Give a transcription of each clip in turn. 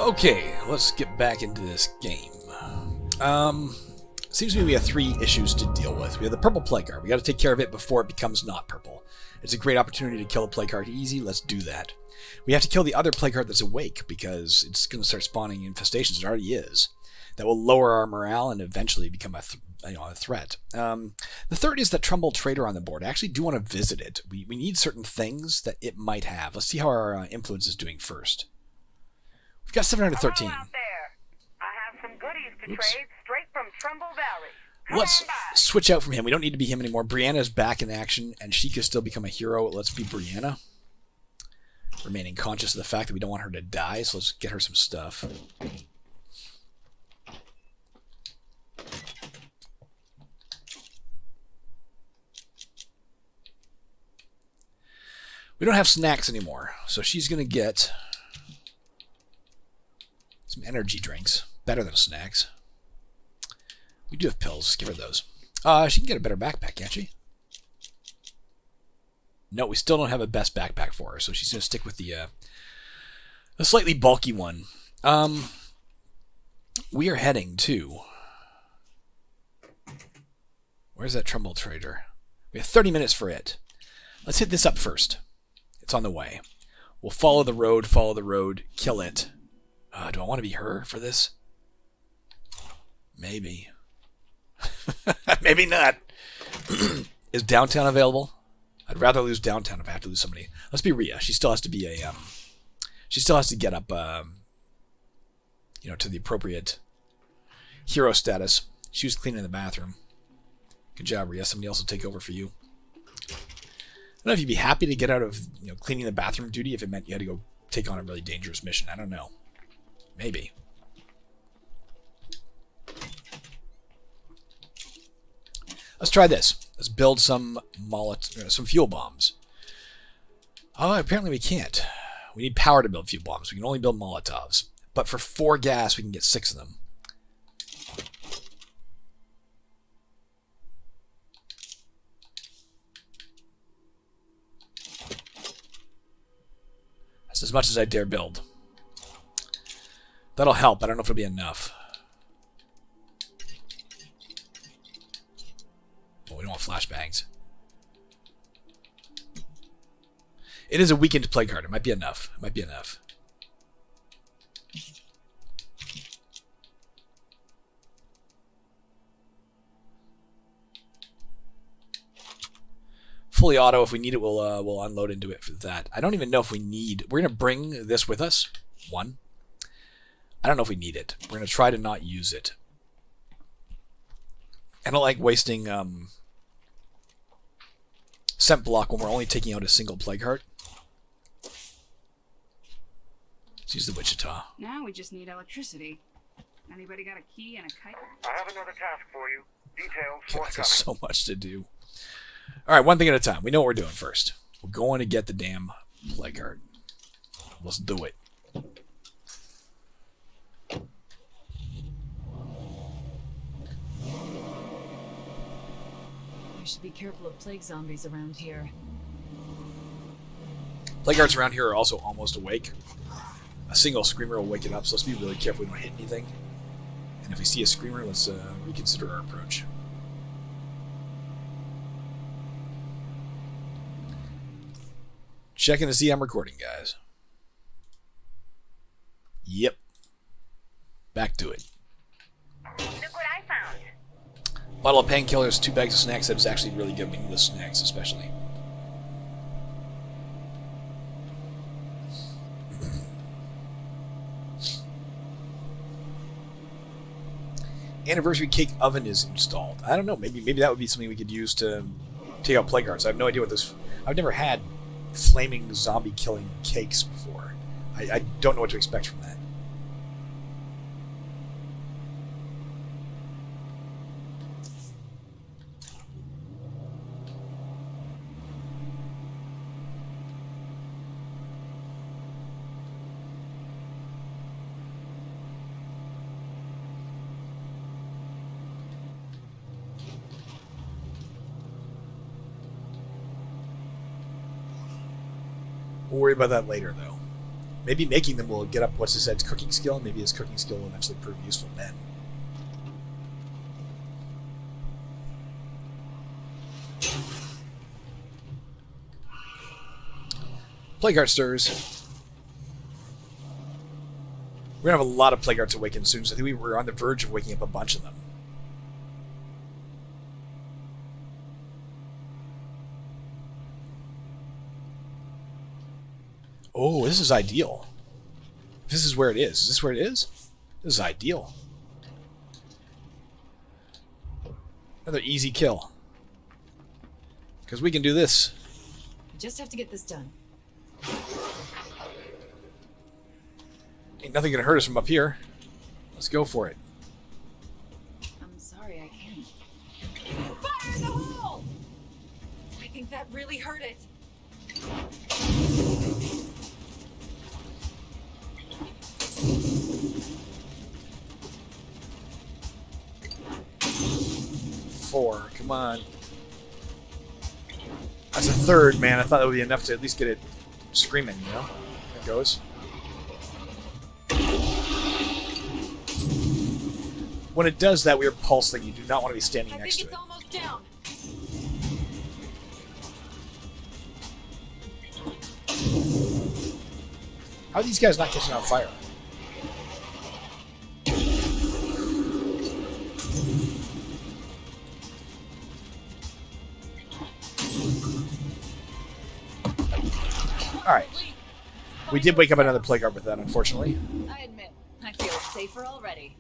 Okay, let's get back into this game. Seems to me we have 3 issues to deal with. We have the purple plague card. We got to take care of it before it becomes not purple. It's a great opportunity to kill a plague card easy. Let's do that. We have to kill the other plague card that's awake because it's going to start spawning infestations. It already is. That will lower our morale and eventually become a threat. The third is that Trumbull Trader on the board. I actually do want to visit it. We need certain things that it might have. Let's see how our influence is doing first. We've got 713. Hello out there. I have some goodies to trade straight from Trumbull Valley. Let's switch out from him. We don't need to be him anymore. Brianna's back in action, and she can still become a hero. Let's be Brianna. Remaining conscious of the fact that we don't want her to die, so let's get her some stuff. We don't have snacks anymore, so she's going to get some energy drinks. Better than snacks. We do have pills. Give her those. She can get a better backpack, can't she? No, we still don't have a best backpack for her, so she's going to stick with the slightly bulky one. We are heading to... Where's that Trumbull Trader? We have 30 minutes for it. Let's hit this up first. It's on the way. We'll follow the road, kill it. Do I want to be her for this? Maybe. Maybe not. Is downtown available? I'd rather lose downtown if I have to lose somebody. Let's be Rhea. She still has to be a she still has to get up to the appropriate hero status. She was cleaning the bathroom. Good job, Rhea. Somebody else will take over for you. I don't know if you'd be happy to get out of cleaning the bathroom duty if it meant you had to go take on a really dangerous mission. I don't know. Maybe. Let's try this. Let's build some fuel bombs. Oh, apparently we can't. We need power to build fuel bombs. We can only build Molotovs. But for 4 gas, we can get 6 of them. That's as much as I dare build. That'll help. I don't know if it'll be enough. Oh, we don't want flashbangs. It is a weakened plague card. It might be enough. It might be enough. Fully auto. If we need it, we'll unload into it for that. I don't even know if we need... We're going to bring this with us. 1. I don't know if we need it. We're going to try to not use it. I don't like wasting scent block when we're only taking out a single plague heart. Let's use the Wichita. Now we just need electricity. Anybody got a key and a kite? I have another task for you. Details God, there's forthcoming. so much to do. Alright, one thing at a time. We know what we're doing first. We're going to get the damn plague heart. Let's do it. We should be careful of plague zombies around here. Plague hearts around here are also almost awake. A single screamer will wake it up, so let's be really careful we don't hit anything. And if we see a screamer, let's reconsider our approach. Checking to see I'm recording, guys. Yep. Back to it. Look what I found. Bottle of painkillers, 2 bags of snacks. That is actually really good. We need the snacks, especially. Anniversary cake oven is installed. I don't know. Maybe that would be something we could use to take out plague hearts. I have no idea what this... I've never had flaming zombie killing cakes before. I don't know what to expect from that. We'll worry about that later, though. Maybe making them will get up what's his head's cooking skill, and maybe his cooking skill will eventually prove useful then. Plague Heart stirs. We're gonna have a lot of Plague Hearts awaken soon, so I think we're on the verge of waking up a bunch of them. Oh, this is ideal. This is where it is. Is this where it is? This is ideal. Another easy kill. Because we can do this. I just have to get this done. Ain't nothing gonna hurt us from up here. Let's go for it. I'm sorry, I can't. Fire in the hole! I think that really hurt it. Four, come on. That's a third, man. I thought that would be enough to at least get it screaming, you know? There it goes. When it does that weird pulse thing, you do not want to be standing next to it. I think it's almost down. How are these guys not catching on fire? Alright. We did wake up another Plague Heart with that, unfortunately. I admit, I feel safer already.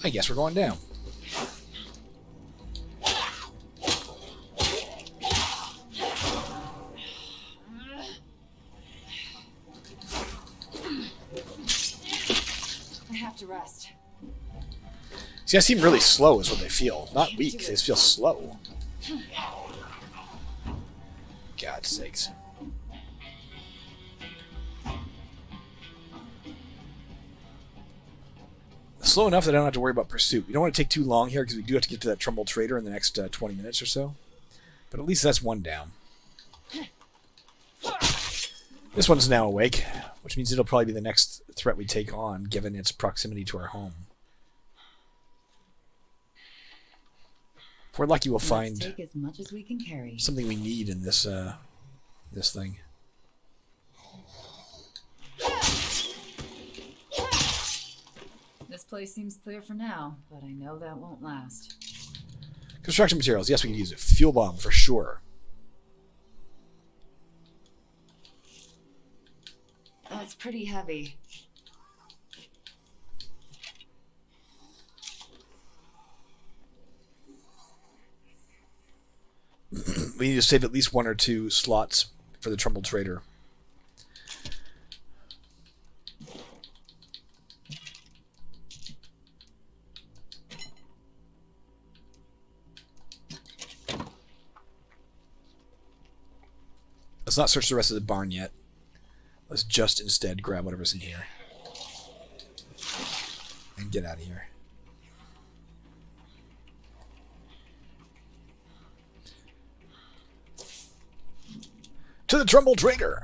I guess we're going down. I have to rest. See, I seem really slow is what they feel. Not weak, they just feel slow. God's sakes. Slow enough that I don't have to worry about pursuit. We don't want to take too long here because we do have to get to that Trumbull Trader in the next 20 minutes or so. But at least that's one down. This one's now awake, which means it'll probably be the next threat we take on, given its proximity to our home. If we're lucky, we'll find take as much as we can carry. Something we need in this this thing. This place seems clear for now, but I know that won't last. Construction materials. Yes, we can use it. Fuel bomb for sure. It's pretty heavy. We need to save at least 1 or 2 slots for the Trumbull Trader. Let's not search the rest of the barn yet. Let's just instead grab whatever's in here. And get out of here. To the Trumbull Trader!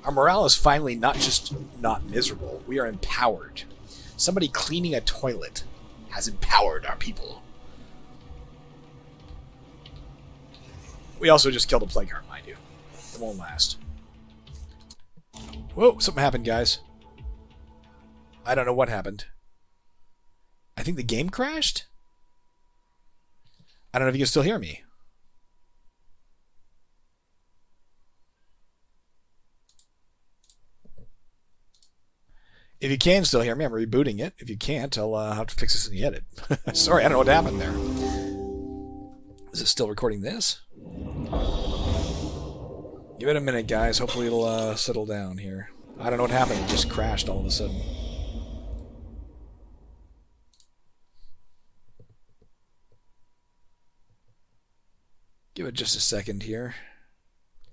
Our morale is finally not just not miserable. We are empowered. Somebody cleaning a toilet has empowered our people. We also just killed a Plague Heart, mind you. It won't last. Whoa, something happened, guys. I don't know what happened. I think the game crashed? I don't know if you can still hear me. If you can still hear me, I'm rebooting it. If you can't, I'll have to fix this in the edit. Sorry, I don't know what happened there. Is it still recording this? Give it a minute, guys. Hopefully it'll settle down here. I don't know what happened. It just crashed all of a sudden. Give it just a second here.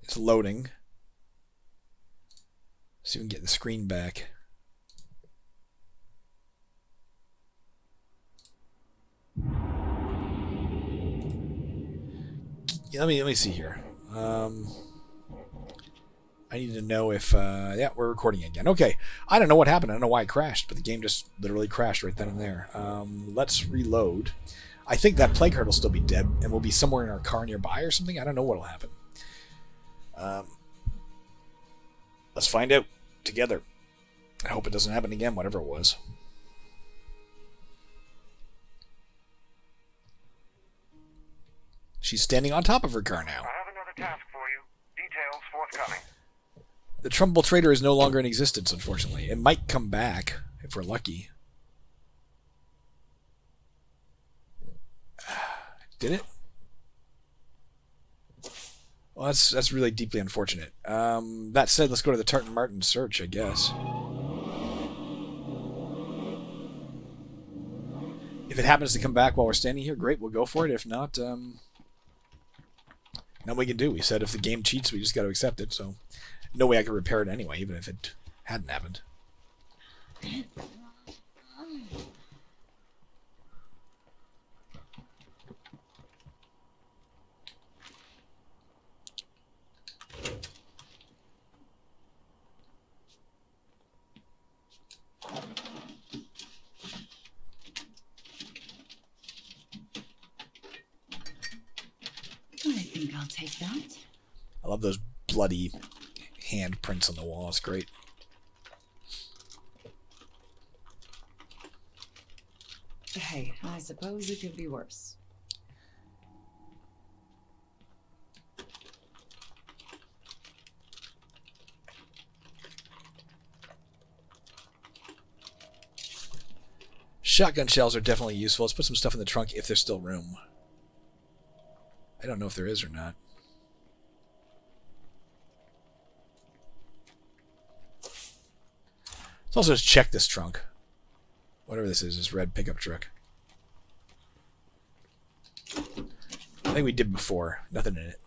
It's loading. See if we can get the screen back. Yeah, let me see here. I need to know if yeah, we're recording again. Okay, I don't know what happened. I don't know why it crashed, but the game just literally crashed right then and there. Let's reload. I think that plague heart will still be dead, and we'll be somewhere in our car nearby or something. I don't know what'll happen. Let's find out together. I hope it doesn't happen again, whatever it was. She's standing on top of her car now. I have another task for you. Details forthcoming. The Trumbull Trader is no longer in existence, unfortunately. It might come back, if we're lucky. Did it? Well, that's really deeply unfortunate. That said, let's go to the Tartan Martin search, I guess. If it happens to come back while we're standing here, great, we'll go for it. If not, nothing we can do. We said if the game cheats, we just got to accept it. So, no way I could repair it anyway, even if it hadn't happened. I think I'll take that. I love those bloody handprints on the wall. It's great. Hey, I suppose it could be worse. Shotgun shells are definitely useful. Let's put some stuff in the trunk if there's still room. I don't know if there is or not. Let's also just check this trunk. Whatever this is, this red pickup truck. I think we did before. Nothing in it.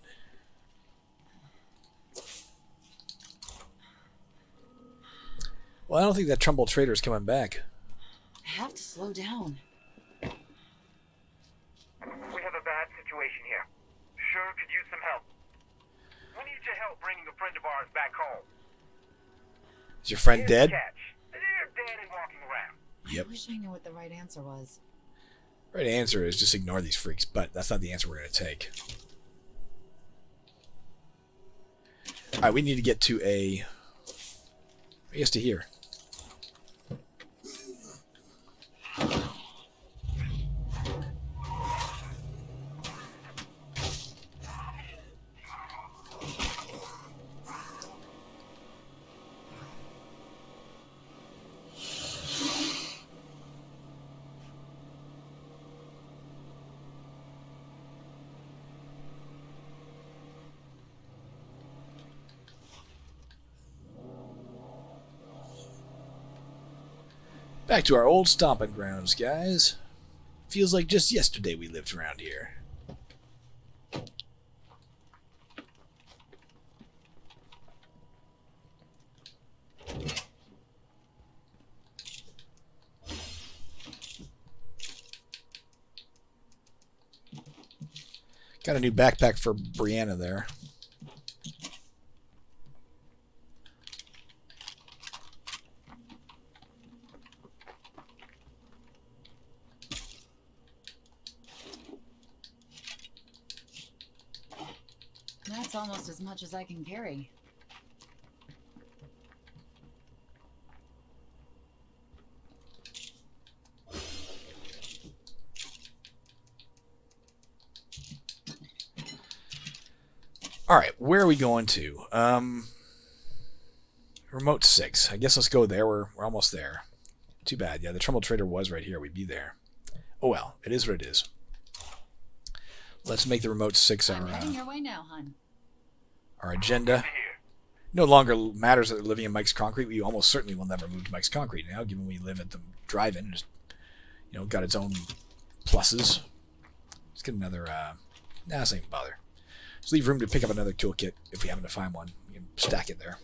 Well, I don't think that Trumbull Trader is coming back. I have to slow down. We have a bad situation here. Sure could use some help. We need your help bringing a friend of ours back home. Is your friend Here's the dead? catch. They're dead and walking around. Yep. I wish I knew what the right answer was. Right answer is just ignore these freaks, but that's not the answer we're going to take. Alright, we need to get to I guess to here. Back to our old stomping grounds, guys. Feels like just yesterday we lived around here. Got a new backpack for Brianna there. That's almost as much as I can carry. Alright, where are we going to? Remote 6. I guess let's go there. We're almost there. Too bad. Yeah, the Trumbull Trader was right here. We'd be there. Oh well, it is what it is. Let's make the Remote 6 I'm heading your way now, hun. our agenda. No longer matters that they're living in Mike's Concrete. We almost certainly will never move to Mike's Concrete now, given we live at the drive-in. Just, got its own pluses. Let's get another... let's not even bother. Let's leave room to pick up another toolkit if we happen to find one. We can stack it there.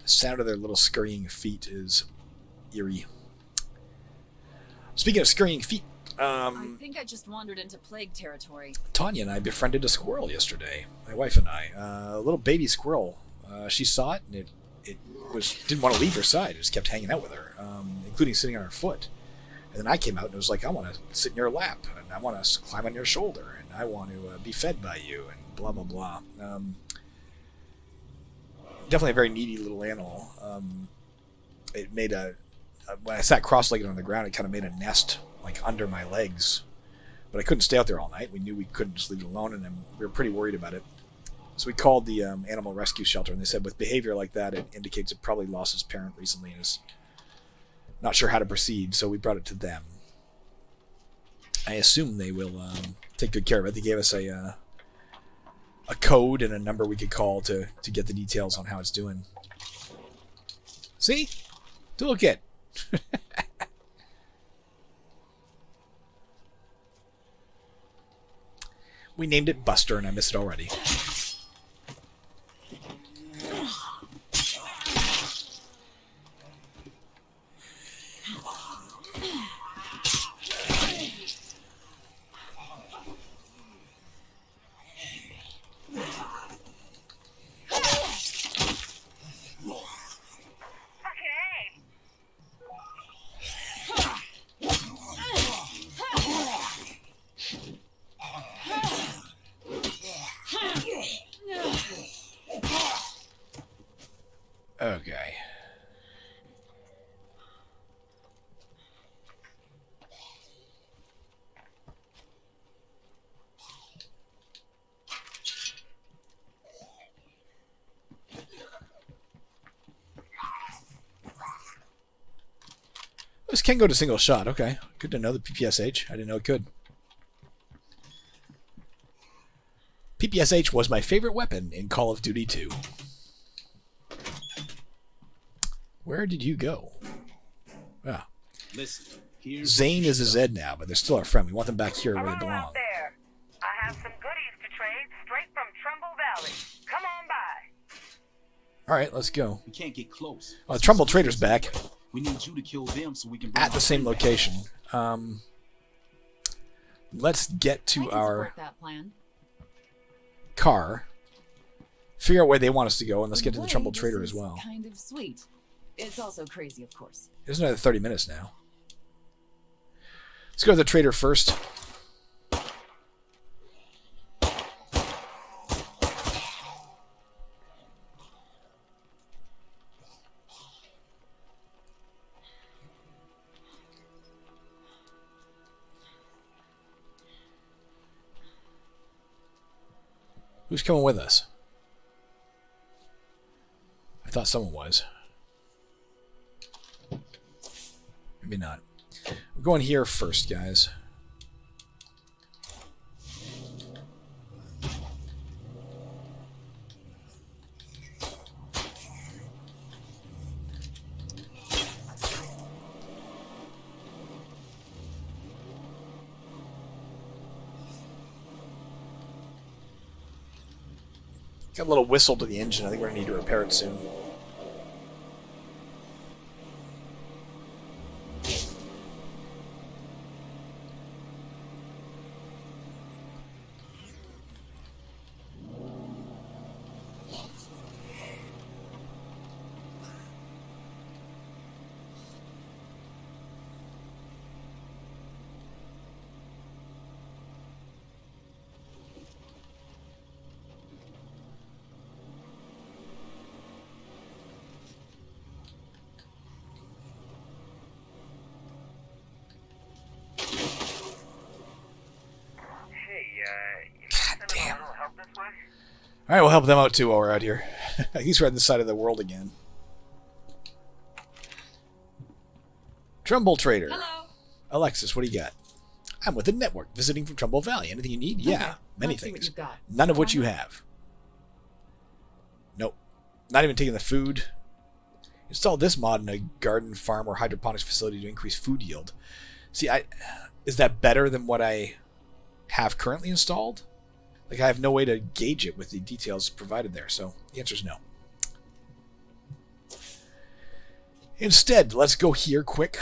The sound of their little scurrying feet is eerie. Speaking of scurrying feet, I think I just wandered into plague territory. Tanya and I befriended a squirrel yesterday. My wife and I. A little baby squirrel. She saw it, and it didn't want to leave her side. It just kept hanging out with her, including sitting on her foot. And then I came out, and it was like, I want to sit in your lap, and I want to climb on your shoulder, and I want to be fed by you, and blah, blah, blah. Definitely a very needy little animal. It made when I sat cross-legged on the ground, it kind of made a nest like under my legs, but I couldn't stay out there all night. We knew we couldn't just leave it alone, and we were pretty worried about it. So we called the animal rescue shelter, and they said with behavior like that, it indicates it probably lost its parent recently and is not sure how to proceed. So we brought it to them. I assume they will take good care of it. They gave us a code and a number we could call to get the details on how it's doing. See? Toolkit. We named it Buster, and I miss it already. Okay. This can go to single shot. Okay. Good to know the PPSH. I didn't know it could. PPSH was my favorite weapon in Call of Duty 2. Where did you go? Ah. Listen, Zane is a Zed now, but they're still our friend. We want them back here where they Hello belong. out there. I have some goodies to trade straight from Trumbull Valley. Come on by. All right, let's go. we can't get close. Oh, the Trumbull Trader's back We need you to kill them so we can bring at the same location. Let's get I to can our support that plan. car, figure out where they want us to go, and let's get to the Way, Trumbull this Trader is as well. Kind of sweet. It's also crazy, of course. There's another 30 minutes now. Let's go to the Trader first. Who's coming with us? I thought someone was. Maybe not. We're going here first, guys. Got a little whistle to the engine. I think we're going to need to repair it soon. Alright, we'll help them out too while we're out here. He's right on the side of the world again. Trumbull Trader. Hello. Alexis, what do you got? I'm with the network, visiting from Trumbull Valley. Anything you need? Yeah, Okay, many let's see what things. you've got. None of what you Timer? have. Nope. Not even taking the food. Install this mod in a garden, farm, or hydroponics facility to increase food yield. See, is that better than what I have currently installed? Like, I have no way to gauge it with the details provided there, so the answer is no. Instead, let's go here quick.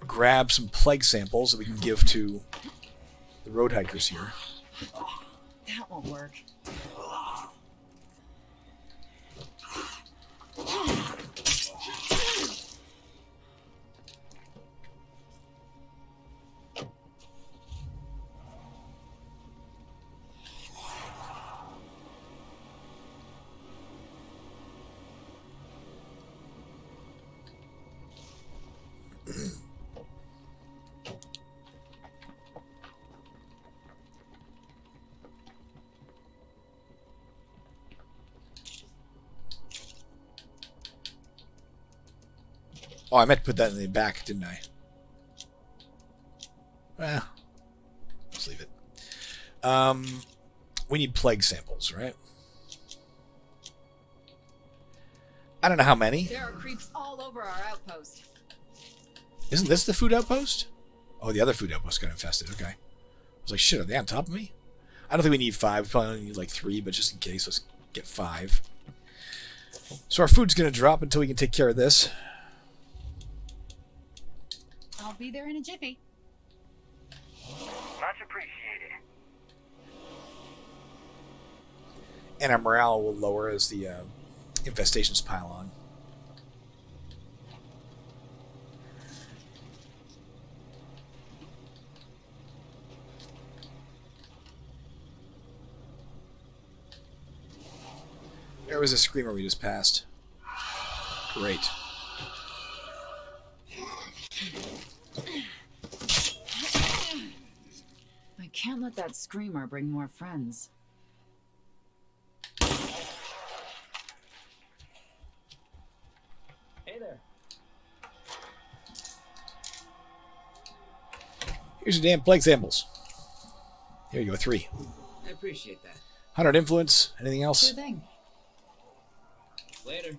Grab some plague samples that we can give to the road hikers here. That won't work. Oh, I meant to put that in the back, didn't I? Well, let's leave it. We need plague samples, right? I don't know how many. There are creeps all over our outpost. Isn't this the food outpost? Oh, the other food outpost got infested. Okay. I was like, shit, are they on top of me? I don't think we need 5. We probably only need like 3, but just in case, let's get 5. So our food's going to drop until we can take care of this. I'll be there in a jiffy. Much appreciated. And our morale will lower as the infestations pile on. There was a screamer we just passed. Great. I can't let that screamer bring more friends. Hey there. Here's your damn plague samples. Here you go, 3. I appreciate that. 100 influence. Anything else? Sure thing. Later.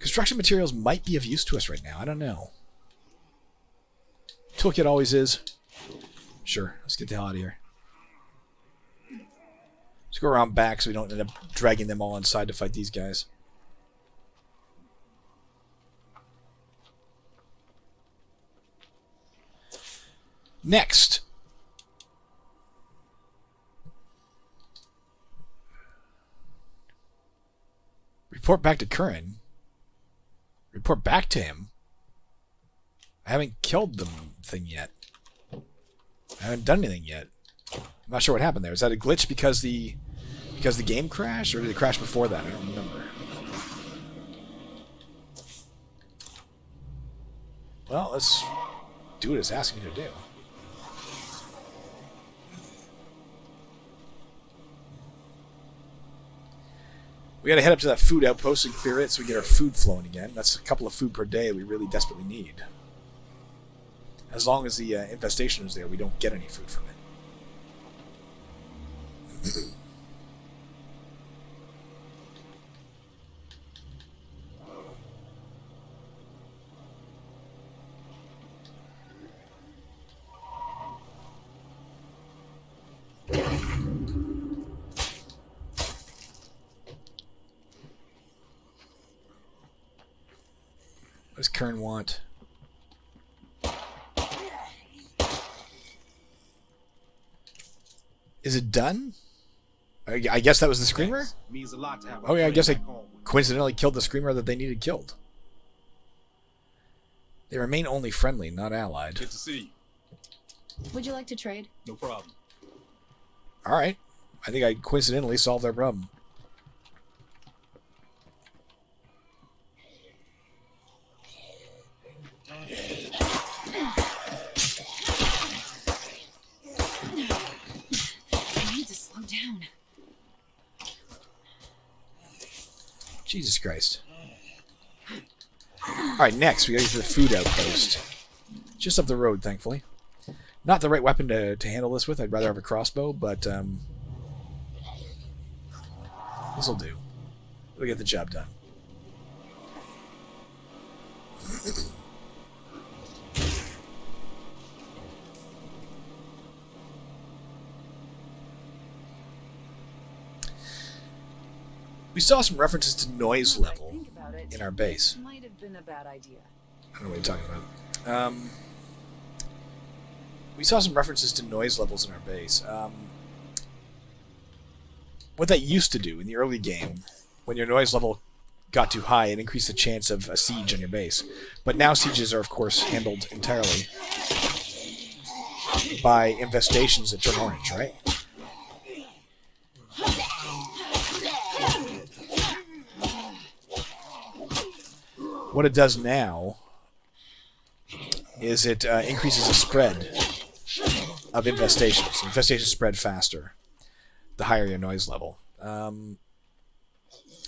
Construction materials might be of use to us right now. I don't know. Toolkit always is. Sure, let's get the hell out of here. Let's go around back so we don't end up dragging them all inside to fight these guys. Next. Report back to Curran. Report back to him. I haven't killed the thing yet. I haven't done anything yet. I'm not sure what happened there. Is that a glitch because the game crashed, or did it crash before that? I don't remember. Well, let's do what it's asking me to do. We gotta head up to that food outpost and clear it so we get our food flowing again. That's a couple of food per day we really desperately need. As long as the infestation is there, we don't get any food from it. What does Kern want? Is it done? I guess that was the screamer? Means a lot to have. Oh yeah, I guess I coincidentally killed the screamer that they needed killed. They remain only friendly, not allied. Good to see you. Would you like to trade? No problem. Alright. I think I coincidentally solved their problem. I need to slow down. Jesus Christ. Alright, next, we gotta get to the food outpost. Just up the road, thankfully. Not the right weapon to handle this with. I'd rather have a crossbow, but this'll do. We'll get the job done. We saw some references to noise level in our base. Might have been a bad idea. I don't know what you're talking about. We saw some references to noise levels in our base. What that used to do in the early game, when your noise level got too high, it increased the chance of a siege on your base. But now sieges are, of course, handled entirely by infestations that turn orange, right? What it does now is it increases the spread of infestations. Infestations spread faster the higher your noise level.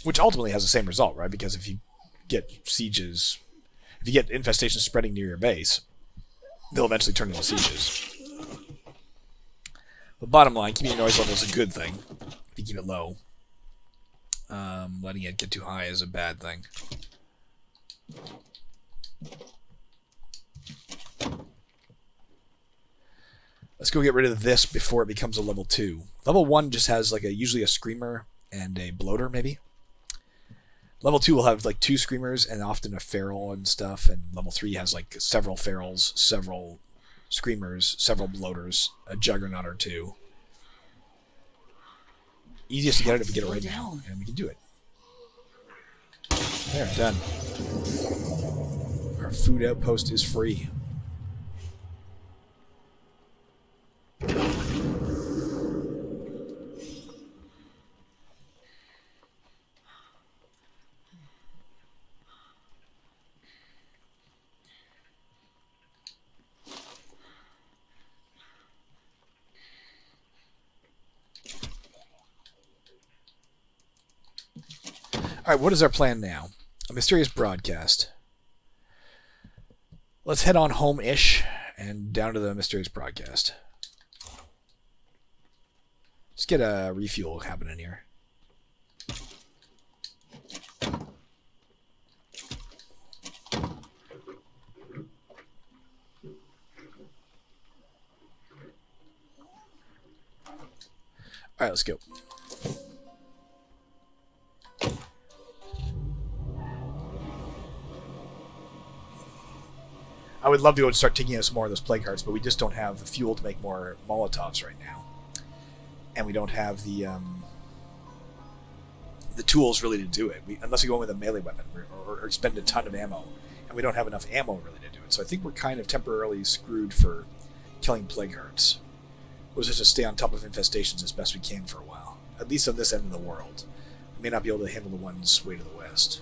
Which ultimately has the same result, right? Because if you get sieges, if you get infestations spreading near your base, they'll eventually turn into sieges. But bottom line, keeping your noise level is a good thing if you keep it low. Letting it get too high is a bad thing. Let's go get rid of this before it becomes a level 2. Level 1 just has like usually a screamer and a bloater, maybe. Level 2 will have like 2 screamers and often a feral and stuff, and level 3 has like several ferals, several screamers, several bloaters, a juggernaut or 2. Easiest to get it if we get it right now, and we can do it. There, done. Our food outpost is free. Alright, what is our plan now? A mysterious broadcast. Let's head on home-ish and down to the mysterious broadcast. Let's get a refuel happening here. Alright, let's go. I would love to go and start taking us more of those plague hearts, but we just don't have the fuel to make more Molotovs right now. And we don't have the tools really to do it. Unless we go in with a melee weapon or spend a ton of ammo. And we don't have enough ammo really to do it. So I think we're kind of temporarily screwed for killing plague hearts. We'll just have to stay on top of infestations as best we can for a while. At least on this end of the world. We may not be able to handle the ones way to the west.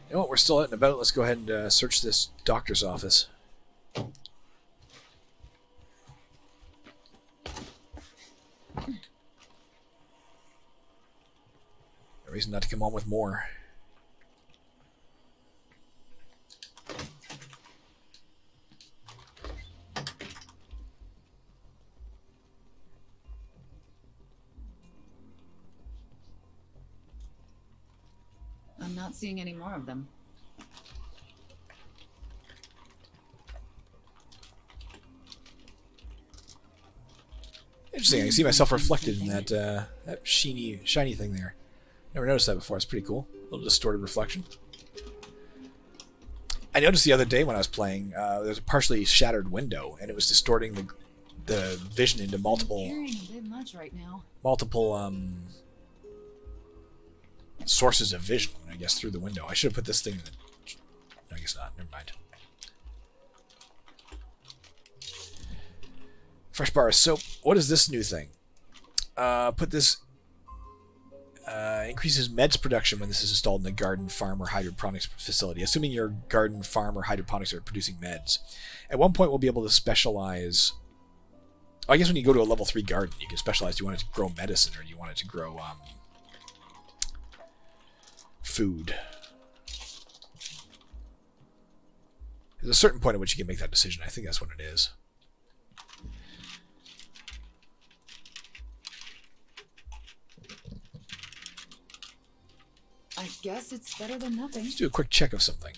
You know what, we're still out and about. Let's go ahead and search this doctor's office. No reason not to come on with more. I'm not seeing any more of them. Interesting. I can see myself reflected in that that shiny thing there. Never noticed that before. It's pretty cool. A little distorted reflection. I noticed the other day when I was playing, there's a partially shattered window, and it was distorting the vision into multiple A bit much right now. sources of vision, I guess, through the window. I should have put this thing in the... No, I guess not. Never mind. Fresh bar of soap. What is this new thing? Put this... Increases meds production when this is installed in a garden, farm, or hydroponics facility. Assuming your garden, farm, or hydroponics are producing meds. At one point, we'll be able to specialize. I guess when you go to a level 3 garden, you can specialize. Do you want it to grow medicine, or do you want it to grow food? There's a certain point at which you can make that decision. I think that's what it is. I guess it's better than nothing. Let's do a quick check of something.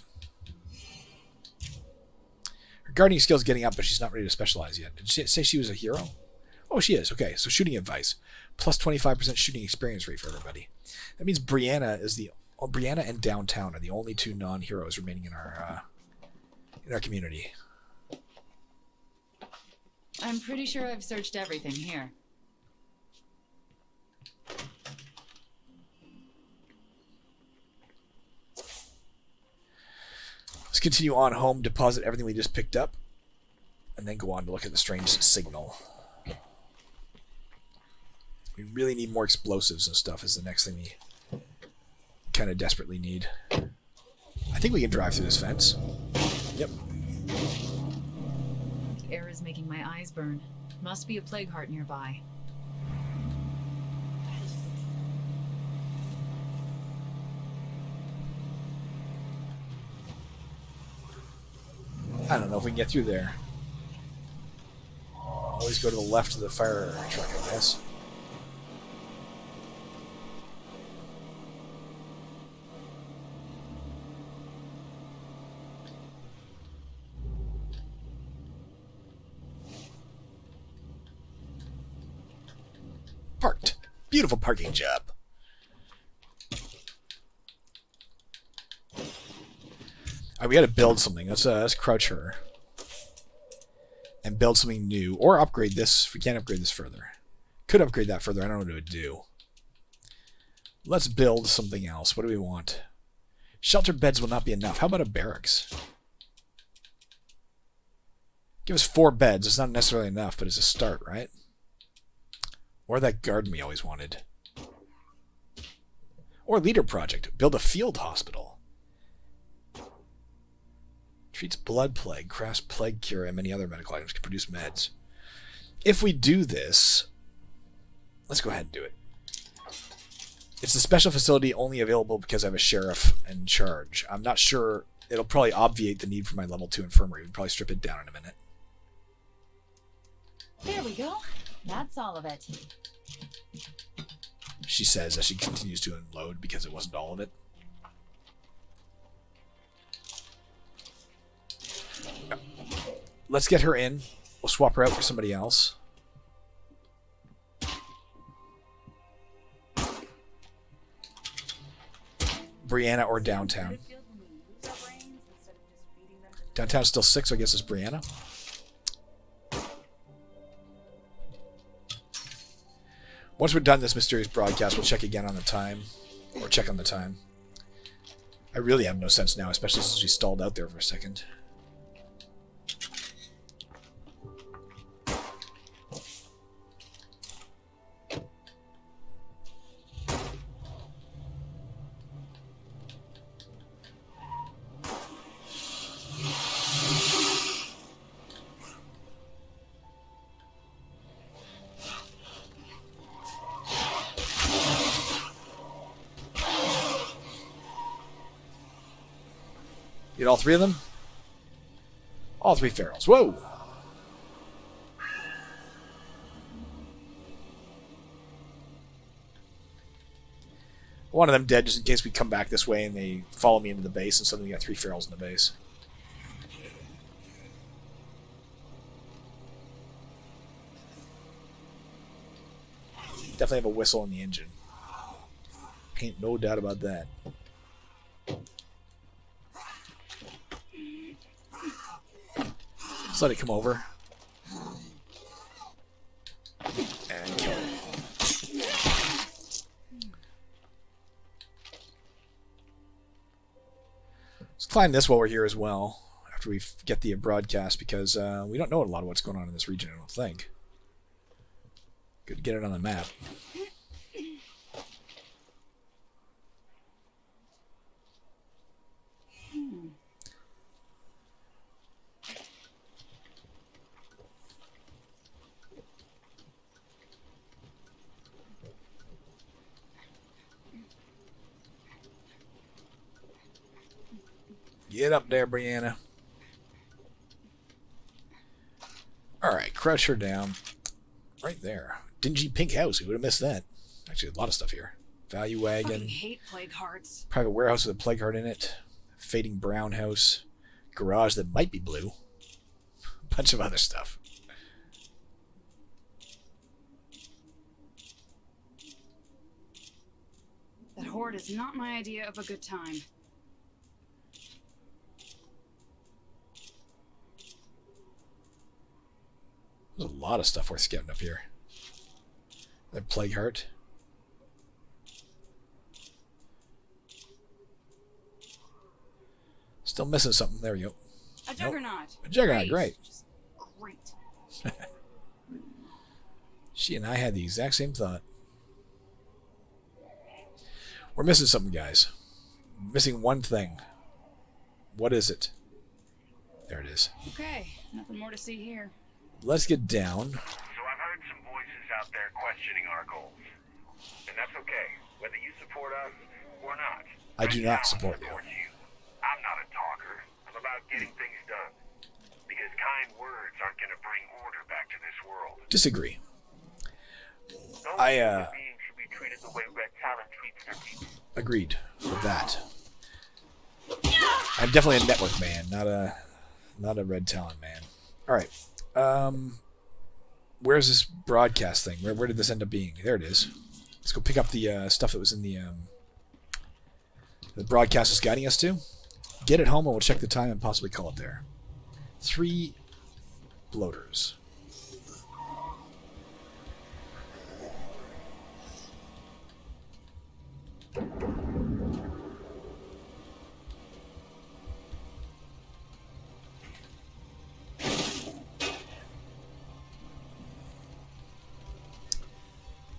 Her gardening skill's getting up, but she's not ready to specialize yet. Did she say she was a hero? Oh, she is. Okay, so shooting advice. Plus 25% shooting experience rate for everybody. That means Brianna is the... Oh, Brianna and Downtown are the only 2 non-heroes remaining in our community. I'm pretty sure I've searched everything here. Let's continue on home, deposit everything we just picked up, and then go on to look at the strange signal. We really need more explosives and stuff is the next thing we kind of desperately need. I think we can drive through this fence. Yep. The air is making my eyes burn. Must be a plague heart nearby. I don't know if we can get through there. Always go to the left of the fire truck, I guess. Parked. Beautiful parking job. Alright, we gotta build something. Let's crouch her. And build something new. Or upgrade this. We can't upgrade this further. Could upgrade that further. I don't know what it would do. Let's build something else. What do we want? Shelter beds will not be enough. How about a barracks? Give us 4 beds. It's not necessarily enough, but it's a start, right? Or that garden we always wanted. Or leader project. Build a field hospital. Treats blood plague, crafts plague cure, and many other medical items. Can produce meds. If we do this, let's go ahead and do it. It's a special facility only available because I have a sheriff in charge. I'm not sure. It'll probably obviate the need for my level 2 infirmary. We'll probably strip it down in a minute. There we go. That's all of it. She says as she continues to unload because it wasn't all of it. Let's get her in. We'll swap her out for somebody else. Brianna or Downtown. Downtown's still 6, so I guess it's Brianna. Once we're done this mysterious broadcast, we'll check again on the time. Or check on the time. I really have no sense now, especially since we stalled out there for a second. Get all 3 of them? All 3 ferals. Whoa! One of them dead just in case we come back this way and they follow me into the base and suddenly we got 3 ferals in the base. Definitely have a whistle in the engine. Ain't no doubt about that. Let's let it come over. And kill it. Let's climb this while we're here as well, after we get the broadcast, because we don't know a lot of what's going on in this region, I don't think. Good to get it on the map. Get up there, Brianna. Alright, crush her down. Right there. Dingy pink house. Who would have missed that? Actually, a lot of stuff here. Value Fucking wagon. hate plague hearts. Private warehouse with a plague heart in it. Fading brown house. Garage that might be blue. Bunch of other stuff. That horde is not my idea of a good time. There's a lot of stuff worth getting up here. That plague heart. Still missing something. There we go. A juggernaut. A juggernaut, great. Just great. She and I had the exact same thought. We're missing something, guys. Missing one thing. What is it? There it is. Okay, nothing more to see here. Let's get down. So I've heard some voices out there questioning our goals. And that's okay, whether you support us or not. I do not support you. I'm not a talker. I'm about getting things done. Because kind words aren't going to bring order back to this world. Disagree. No I, human being should be treated the way Red Talon treats their people. Agreed with that. I'm definitely a network man, not a Red Talon man. All right. Where's this broadcast thing? Where did this end up being? There it is. Let's go pick up the stuff that was in the broadcast is guiding us to. Get it home and we'll check the time and possibly call it there. 3 bloaters.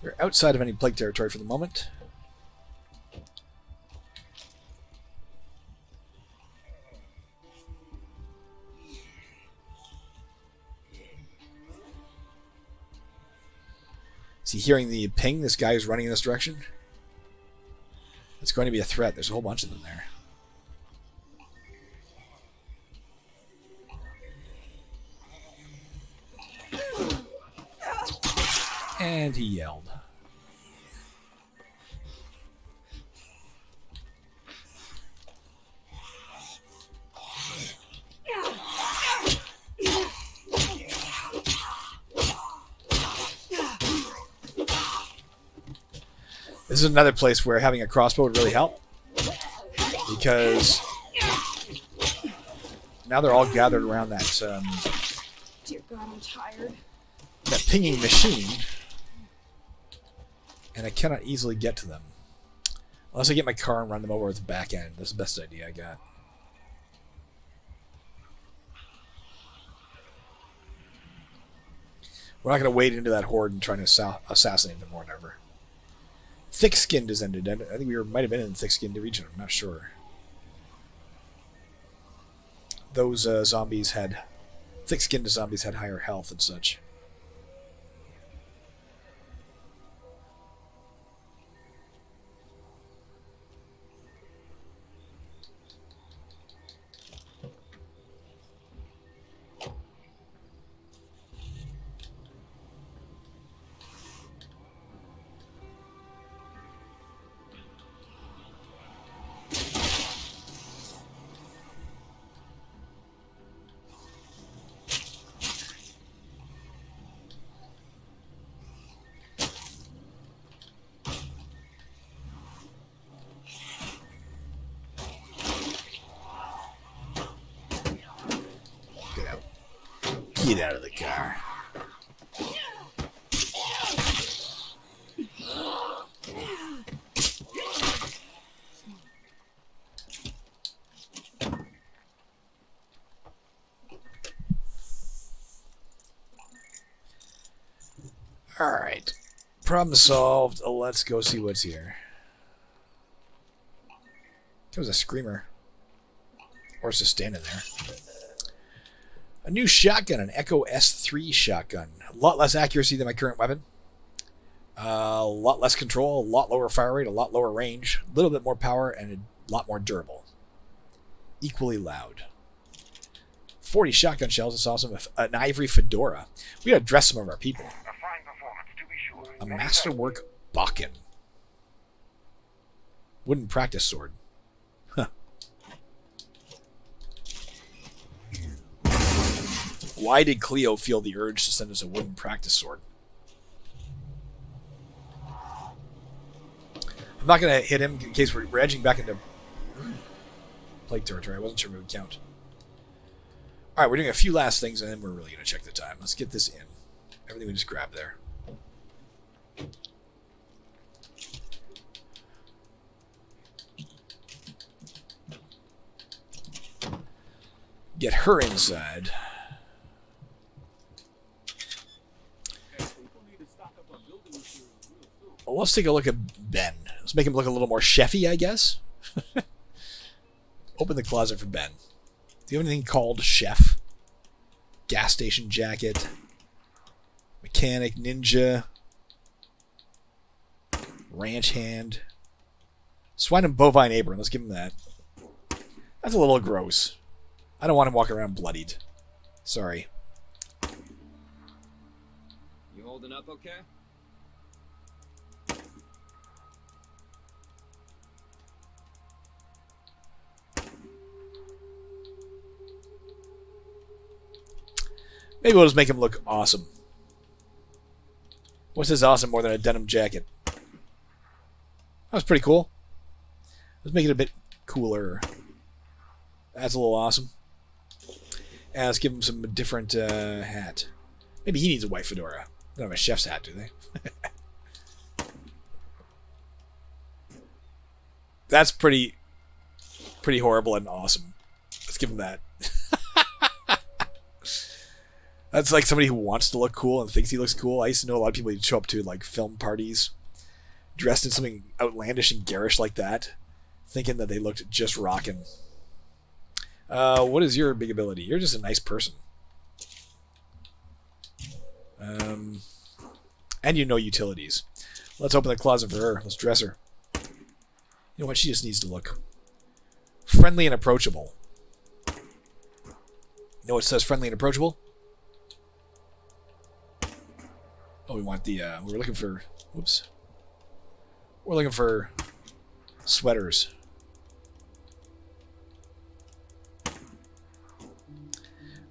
We're outside of any plague territory for the moment. Is he hearing the ping? This guy is running in this direction. It's going to be a threat. There's a whole bunch of them there. And he yelled. This is another place where having a crossbow would really help. Because now they're all gathered around that Dear God, I'm tired. that pinging machine. And I cannot easily get to them. Unless I get my car and run them over with the back end. That's the best idea I got. We're not going to wade into that horde and try to assassinate them or whatever. Thick-skinned has ended. I think we might have been in the thick-skinned region. I'm not sure. Those zombies had... Thick-skinned zombies had higher health and such. Get out of the car. Alright. Problem solved. Let's go see what's here. There was a screamer. Or it's just standing there. A new shotgun, an Echo S3 shotgun. A lot less accuracy than my current weapon. A lot less control, a lot lower fire rate, a lot lower range, a little bit more power, and a lot more durable. equally loud. 40 shotgun shells. That's awesome. An ivory fedora. We gotta dress some of our people. A fine performance, to be sure. A masterwork Bakken. Wooden practice sword. Huh. Why did Cleo feel the urge to send us a wooden practice sword? I'm not going to hit him in case we're edging back into plague territory. I wasn't sure if it would count. Alright, we're doing a few last things, and then we're really going to check the time. Let's get this in. Everything we just grabbed there. Get her inside. Well, let's take a look at Ben. Let's make him look a little more chefy, I guess. Open the closet for Ben. Do you have anything called chef? Gas station jacket. Mechanic, ninja. Ranch hand. Swine and bovine apron. Let's give him that. That's a little gross. I don't want him walking around bloodied. Sorry. You holding up okay? Maybe we'll just make him look awesome. What's this awesome more than a denim jacket? That was pretty cool. Let's make it a bit cooler. That's a little awesome. And let's give him some different hat. Maybe he needs a white fedora. They don't have a chef's hat, do they? That's pretty horrible and awesome. Let's give him that. That's like somebody who wants to look cool and thinks he looks cool. I used to know a lot of people who show up to like film parties dressed in something outlandish and garish like that, thinking that they looked just rockin'. What is your big ability? You're just a nice person. And you know utilities. Let's open the closet for her. Let's dress her. You know what? She just needs to look friendly and approachable. You know what says friendly and approachable? Oh, we want the, we're looking for, whoops. We're looking for sweaters.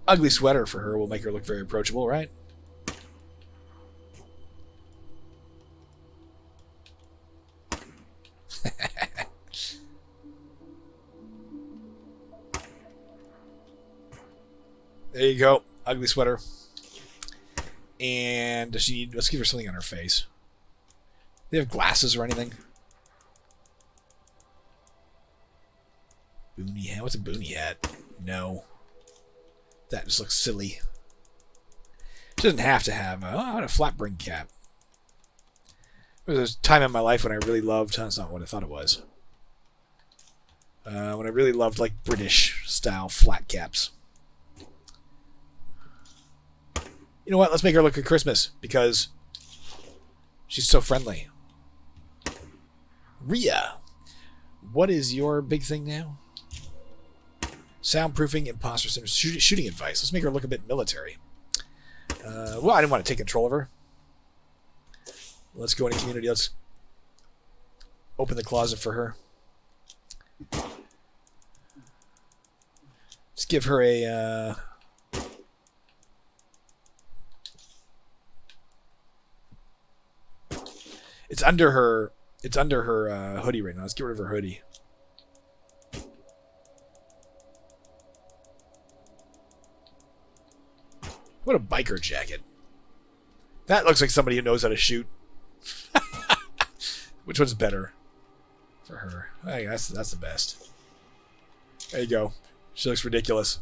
Ugly sweater for her will make her look very approachable, right? There you go. Ugly sweater. And does she need, let's give her something on her face. Do they have glasses or anything? Boonie hat? What's a boonie hat? No. That just looks silly. She doesn't have to have a flat brim cap. There was a time in my life when I really loved, that's not what I thought it was. When I really loved like British style flat caps. You know what? Let's make her look at Christmas because she's so friendly. Rhea, what is your big thing now? Soundproofing, imposter syndrome, shooting advice. Let's make her look a bit military. Well, I didn't want to take control of her. Let's go into community. Let's open the closet for her. Let's give her a... It's under her hoodie right now. Let's get rid of her hoodie. What a biker jacket. That looks like somebody who knows how to shoot. Which one's better for her? I think that's the best. There you go. She looks ridiculous.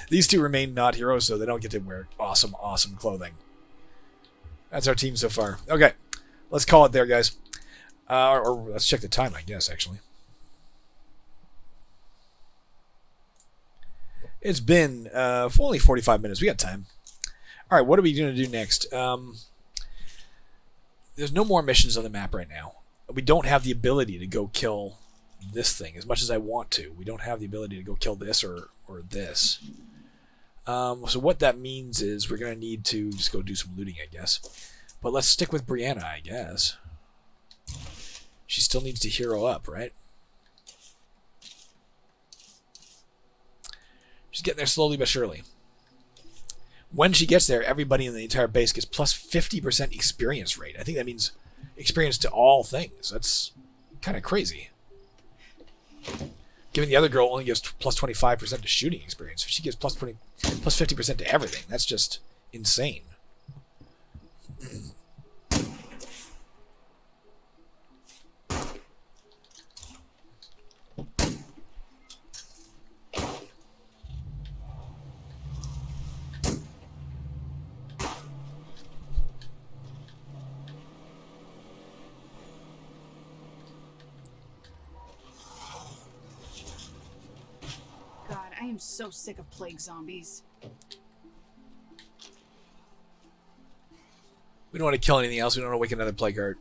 These two remain not heroes, so they don't get to wear awesome clothing. That's our team so far. Okay, let's call it there, guys. Or let's check the time, I guess, actually. It's been only 45 minutes. We got time. All right, what are we going to do next? There's no more missions on the map right now. We don't have the ability to go kill this thing as much as I want to. We don't have the ability to go kill this or this. So what that means is we're going to need to just go do some looting, I guess. But let's stick with Brianna, I guess. She still needs to hero up, right? She's getting there slowly but surely. When she gets there, everybody in the entire base gets plus 50% experience rate. I think that means experience to all things. That's kind of crazy. Given the other girl only gives plus 25% to shooting experience, she gives plus 50% to everything. That's just insane. God, I am so sick of plague zombies. We don't want to kill anything else. We don't want to wake another plague heart.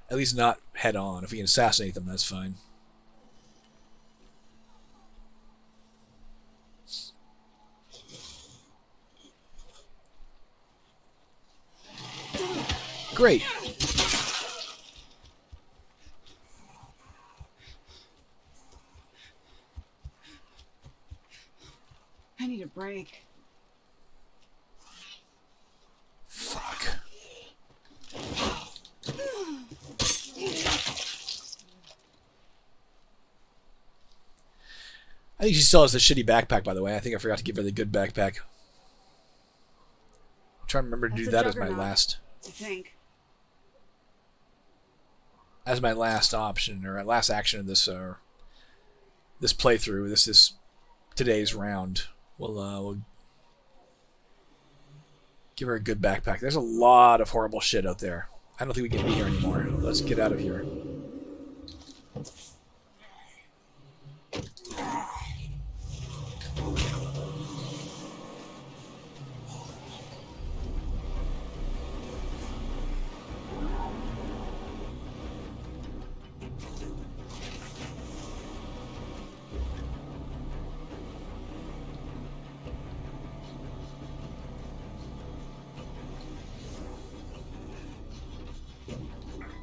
At least not head on. If we can assassinate them, that's fine. Great. I need a break. Fuck. I think she still has the shitty backpack, by the way. I think I forgot to give her the good backpack. I'm trying to remember to That's do a that as my juggernaut. last. I think. As my last option or last action of this this playthrough, this today's round. We'll give her a good backpack. There's a lot of horrible shit out there. I don't think we can be here anymore. Let's get out of here.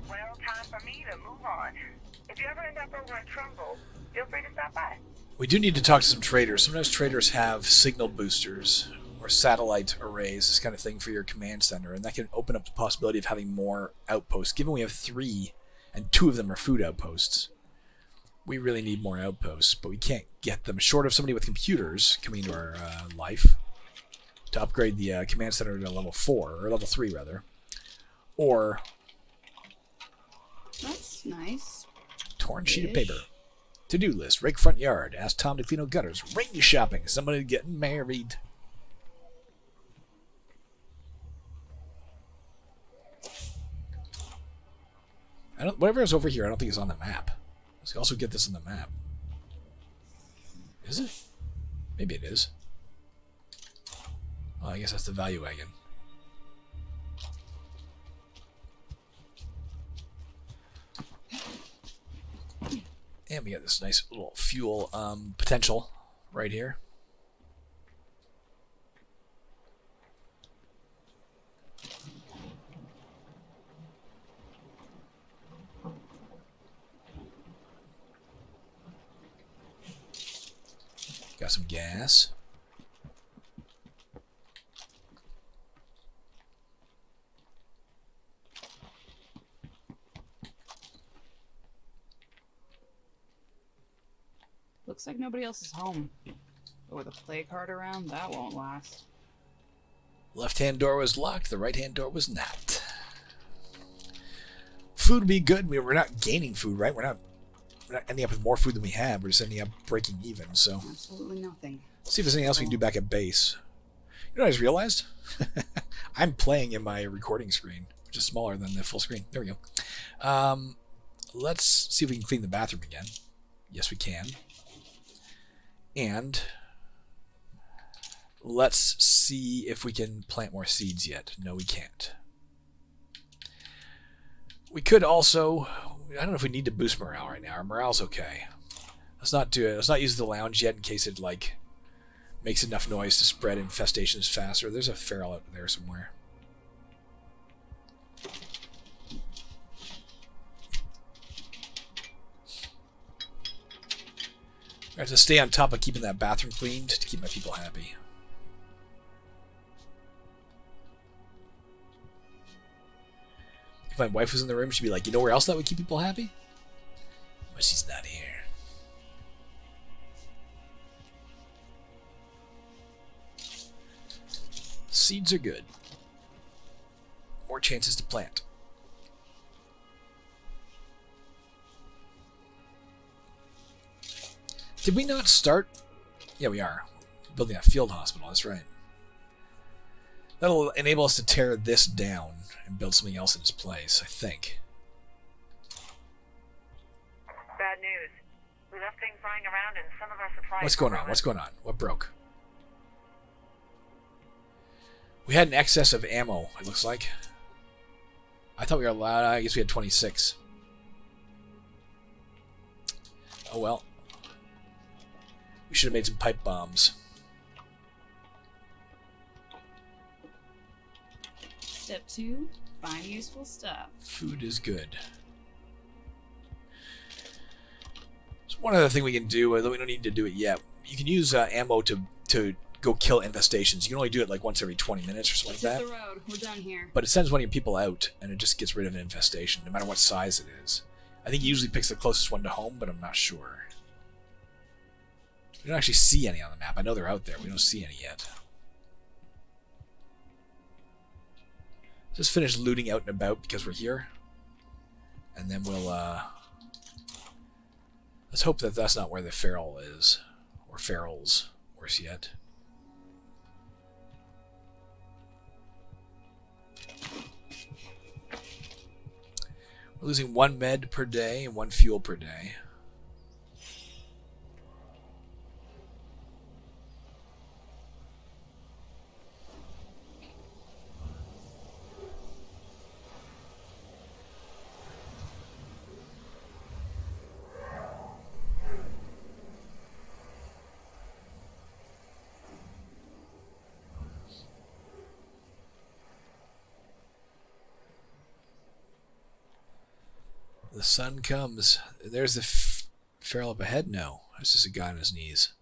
Well, time for me to move on. If you ever end up over in Trumbull, feel free to stop by. We do need to talk to some traders. Sometimes traders have signal boosters or satellite arrays, this kind of thing for your command center, and that can open up the possibility of having more outposts. Given we have 3, and 2 of them are food outposts, we really need more outposts, but we can't get them short of somebody with computers coming into our life to upgrade the command center to level 4, or level 3 rather, or That's nice. torn sheet of paper. To-do list, rake front yard, ask Tom to clean out gutters, rainy shopping, somebody getting married. Whatever is over here, I don't think it's on the map. Let's also get this on the map. Is it? Maybe it is. Well, I guess that's the value wagon. And we got this nice little fuel potential right here. Got some gas. Looks like nobody else is home. But with a plague heart around, that won't last. Left-hand door was locked. The right-hand door was not. Food would be good. We're not gaining food, right? We're not ending up with more food than we have. We're just ending up breaking even. So, Absolutely nothing. see if there's anything else we can do back at base. You know what I just realized? I'm playing in my recording screen, which is smaller than the full screen. There we go. Let's see if we can clean the bathroom again. Yes, we can. And Let's see if we can plant more seeds yet. No, we can't. We could also... I don't know if we need to boost morale right now. Our morale's okay. Let's not do it. Let's not use the lounge yet in case it, like, makes enough noise to spread infestations faster. There's a feral out there somewhere. I have to stay on top of keeping that bathroom cleaned to keep my people happy. If my wife was in the room, she'd be like, you know where else that would keep people happy? But she's not here. Seeds are good. More chances to plant. Did we not start? Yeah, we are. Building a field hospital, that's right. That'll enable us to tear this down and build something else in its place, I think. Bad news. We left things lying around and some of our supplies... What's going on? What's going on? What broke? We had an excess of ammo, it looks like. I thought we were allowed... I guess we had 26. Oh well. We should have made some pipe bombs. Step 2, find useful stuff. Food is good. So one other thing we can do, although we don't need to do it yet, you can use ammo to go kill infestations. You can only do it like once every 20 minutes or something like Hit that. the road. We're done here. But it sends one of your people out, and it just gets rid of an infestation, no matter what size it is. I think it usually picks the closest one to home, but I'm not sure. We don't actually see any on the map. I know they're out there. We don't see any yet. Just finish looting out and about because we're here. And then we'll, let's hope that that's not where the feral is. Or ferals. Worse yet. We're losing 1 med per day and 1 fuel per day. The sun comes. There's the feral up ahead? No. It's just a guy on his knees.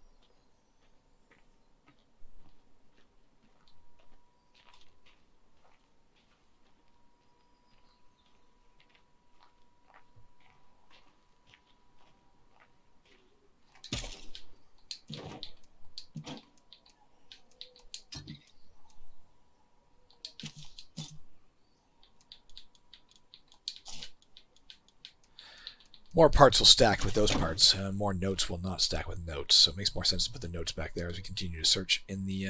More parts will stack with those parts. More notes will not stack with notes. So it makes more sense to put the notes back there as we continue to search in the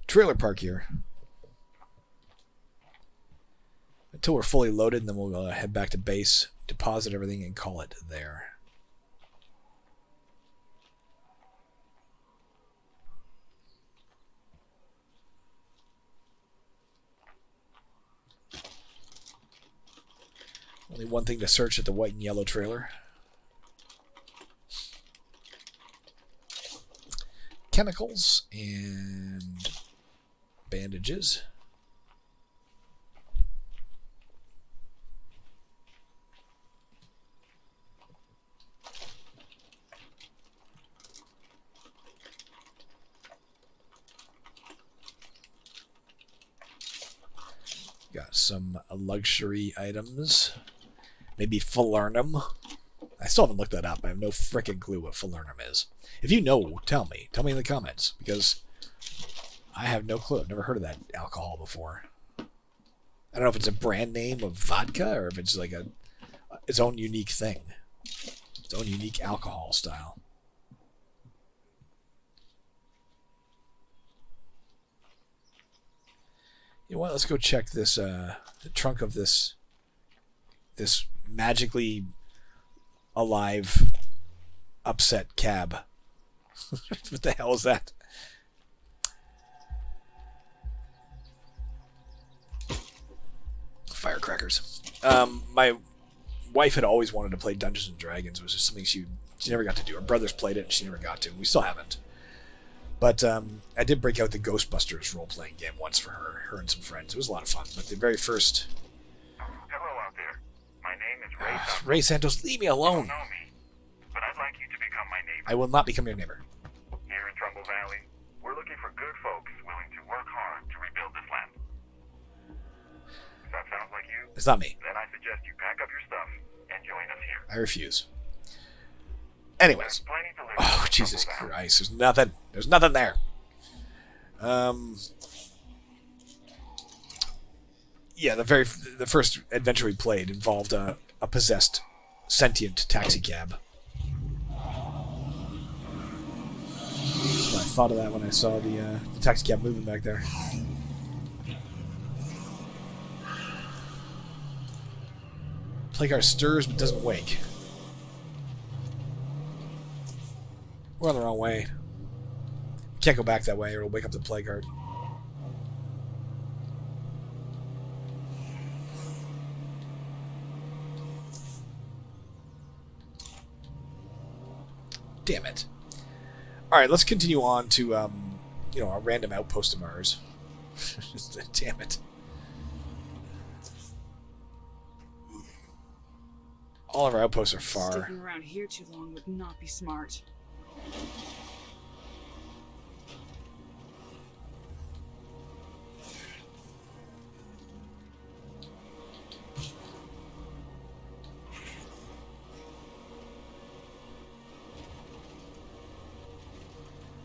trailer park here. Until we're fully loaded, and then we'll head back to base, deposit everything, and call it there. Only one thing to search at the white and yellow trailer. Chemicals and bandages. Got some luxury items. Maybe falernum. I still haven't looked that up. I have no frickin' clue what falernum is. If you know, tell me. Tell me in the comments. Because I have no clue. I've never heard of that alcohol before. I don't know if it's a brand name of vodka or if it's like its own unique thing. Its own unique alcohol style. You know what? Let's go check this, the trunk of this magically alive upset cab. What the hell is that? firecrackers. My wife had always wanted to play Dungeons and Dragons. It was just something she never got to do. Her brothers played it, and she never got to. We still haven't. But I did break out the Ghostbusters role-playing game once for her and some friends. It was a lot of fun. But the very first... Hello out there. My name is Ray. Ray Santos, leave me You alone. don't know me, but I'd like you to become my neighbor. I will not become your neighbor. Here in Trumbull Valley, we're looking for good folks willing to work hard to rebuild this land. If that sounds like you, It's not me. then I suggest you pack up your stuff and join us here. I refuse. Anyways. There's plenty to live Oh, in Jesus Trumbull Valley. Christ. There's nothing. There's nothing there. Yeah, the first adventure we played involved a possessed, sentient taxi cab. So I thought of that when I saw the taxi cab moving back there. Plague car stirs but doesn't wake. We're on the wrong way. Can't go back that way or it'll wake up the plague heart. Damn it. Alright, let's continue on to, a random outpost of Mars. Damn it. All of our outposts are far. Sticking around here too long would not be smart.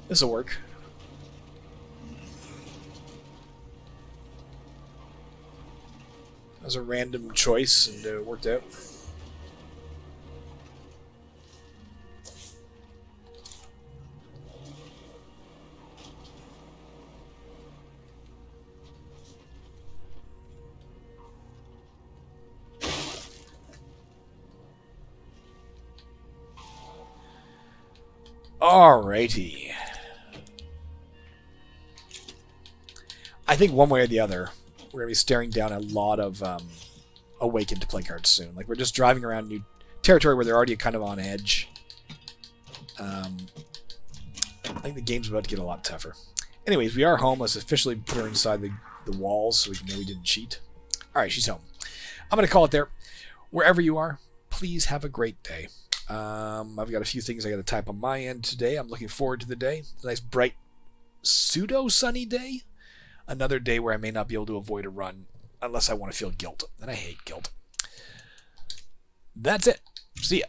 This'll work. That was a random choice and it worked out. Alrighty. I think one way or the other, we're going to be staring down a lot of awakened play cards soon. Like, we're just driving around new territory where they're already kind of on edge. I think the game's about to get a lot tougher. Anyways, we are home. Let's officially put her inside the walls so we can know we didn't cheat. Alright, she's home. I'm going to call it there. Wherever you are, please have a great day. I've got a few things I got to type on my end today. I'm looking forward to the day. It's a nice, bright, pseudo-sunny day. Another day where I may not be able to avoid a run unless I want to feel guilt. And I hate guilt. That's it. See ya.